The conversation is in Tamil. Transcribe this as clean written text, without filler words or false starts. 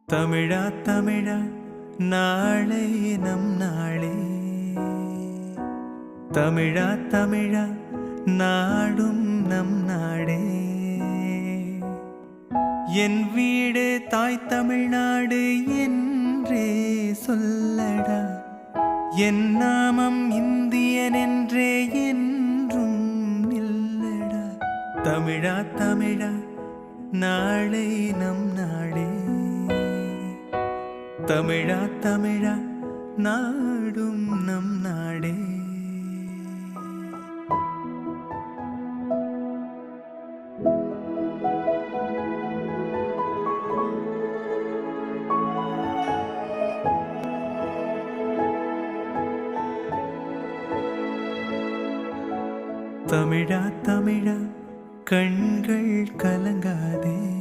தமிழா தமிழா நாளை நம் நாளே. தமிழா தமிழா நாடும் நம் நாடே. என் வீடு தாய் தமிழ்நாடு என்றே சொல்லடா. என் நாமம் இந்தியன் என்றே என்றும் நில்லடா. தமிழா தமிழா நாளை நம் நாடே. தமிழா தமிழா நாடும் நம் நாடே. தமிழா தமிழா கண்கள் கலங்காதே.